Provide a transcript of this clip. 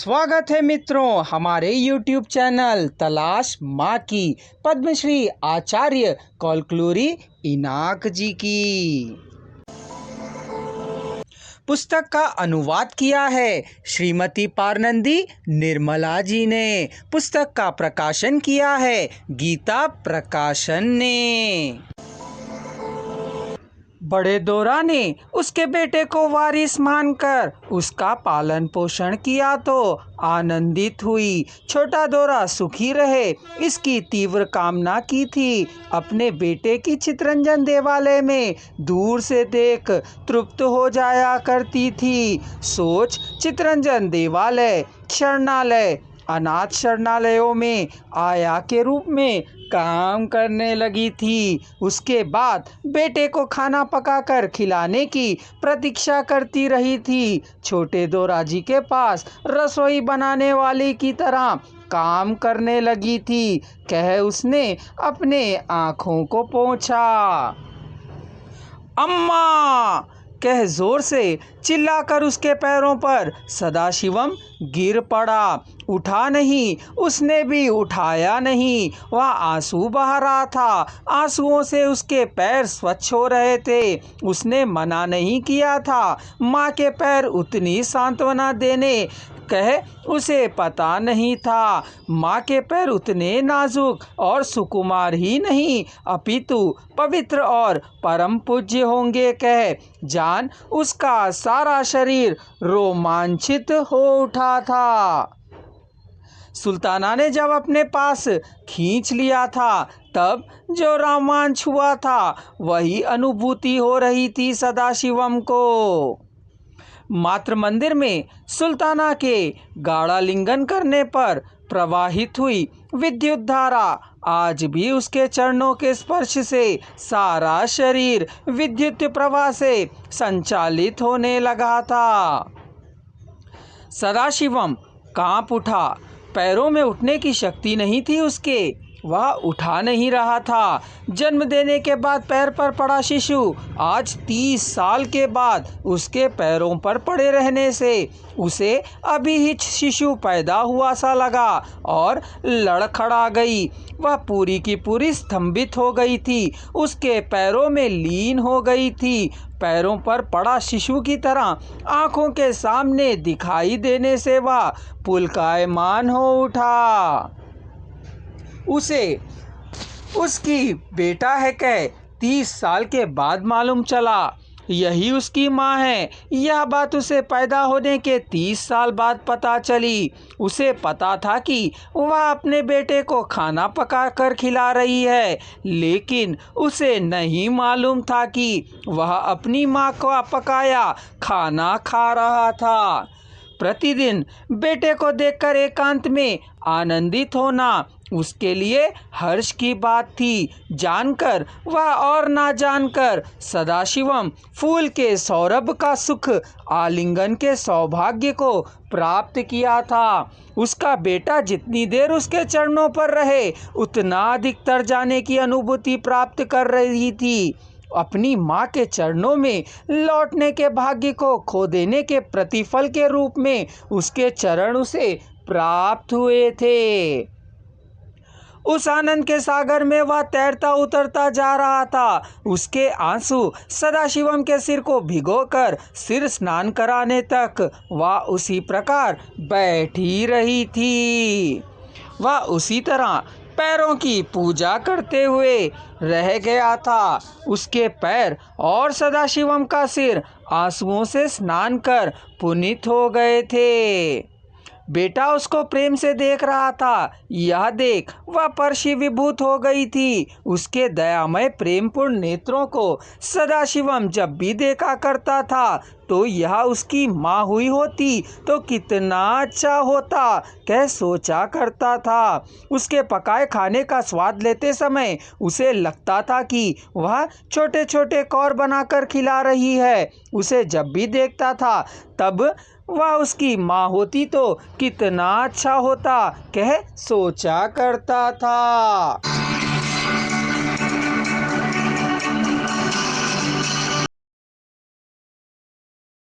स्वागत है मित्रों हमारे YouTube चैनल तलाश माँ की पद्मश्री आचार्य कौलक्लूरी इनाक जी की। पुस्तक का अनुवाद किया है श्रीमती पारनंदी निर्मला जी ने। पुस्तक का प्रकाशन किया है गीता प्रकाशन ने। बड़े दोरा ने उसके बेटे को वारिस मानकर उसका पालन पोषण किया तो आनंदित हुई। छोटा दोरा सुखी रहे इसकी तीव्र कामना की थी। अपने बेटे की चितरंजन देवालय में दूर से देख तृप्त हो जाया करती थी। सोच चितरंजन देवालय, शरणालय, अनाथ शरणालयों में आया के रूप में काम करने लगी थी। उसके बाद बेटे को खाना पकाकर खिलाने की प्रतीक्षा करती रही थी। छोटे दोरा जी के पास रसोई बनाने वाली की तरह काम करने लगी थी। कह उसने अपने आँखों को पोंछा। अम्मा कह जोर से चिल्लाकर उसके पैरों पर सदाशिवम गिर पड़ा। उठा नहीं, उसने भी उठाया नहीं। वह आंसू बहा रहा था। आंसुओं से उसके पैर स्वच्छ हो रहे थे। उसने मना नहीं किया था। माँ के पैर उतनी सांत्वना देने कह उसे पता नहीं था। माँ के पैर उतने नाजुक और सुकुमार ही नहीं अपितु पवित्र और परम पूज्य होंगे कह जान उसका सारा शरीर रोमांचित हो उठा था। सुल्ताना ने जब अपने पास खींच लिया था तब जो रोमांच हुआ था वही अनुभूति हो रही थी सदाशिवम को। मातृ मंदिर में सुल्ताना के गाढ़ालिंगन करने पर प्रवाहित हुई विद्युत धारा आज भी उसके चरणों के स्पर्श से सारा शरीर विद्युत प्रवाह से संचालित होने लगा था। सदाशिवम कांप उठा। पैरों में उठने की शक्ति नहीं थी उसके। वह उठा नहीं रहा था। जन्म देने के बाद पैर पर पड़ा शिशु आज 30 साल के बाद उसके पैरों पर पड़े रहने से उसे अभी ही शिशु पैदा हुआ सा लगा और लड़खड़ा गई। वह पूरी की पूरी स्तंभित हो गई थी। उसके पैरों में लीन हो गई थी। पैरों पर पड़ा शिशु की तरह आंखों के सामने दिखाई देने से वह पुलकायमान हो उठा। उसे उसकी बेटा है कह 30 साल के बाद मालूम चला यही उसकी माँ है। यह बात उसे पैदा होने के 30 साल बाद पता चली। उसे पता था कि वह अपने बेटे को खाना पका कर खिला रही है, लेकिन उसे नहीं मालूम था कि वह अपनी माँ को पकाया खाना खा रहा था। प्रतिदिन बेटे को देखकर एकांत में आनंदित होना उसके लिए हर्ष की बात थी। जानकर वह और ना जानकर सदाशिवम फूल के सौरभ का सुख आलिंगन के सौभाग्य को प्राप्त किया था। उसका बेटा जितनी देर उसके चरणों पर रहे उतना अधिकतर जाने की अनुभूति प्राप्त कर रही थी। अपनी माँ के चरणों में लौटने के भाग्य को खो देने के प्रतिफल के रूप में उसके चरण उसे प्राप्त हुए थे। उस आनंद के सागर में वह तैरता उतरता जा रहा था। उसके आंसू सदाशिवम के सिर को भिगोकर सिर स्नान कराने तक वह उसी प्रकार बैठी रही थी। वह उसी तरह पैरों की पूजा करते हुए रह गया था। उसके पैर और सदाशिवम का सिर आंसुओं से स्नान कर पुनीत हो गए थे। बेटा उसको प्रेम से देख रहा था। यह देख वह परशी विभूत हो गई थी। उसके दयामय प्रेमपूर्ण नेत्रों को सदाशिवम जब भी देखा करता था तो यह उसकी माँ हुई होती तो कितना अच्छा होता कह सोचा करता था। उसके पकाए खाने का स्वाद लेते समय उसे लगता था कि वह छोटे छोटे कौर बनाकर खिला रही है। उसे जब भी देखता था तब वह उसकी माँ होती तो कितना अच्छा होता कह सोचा करता था।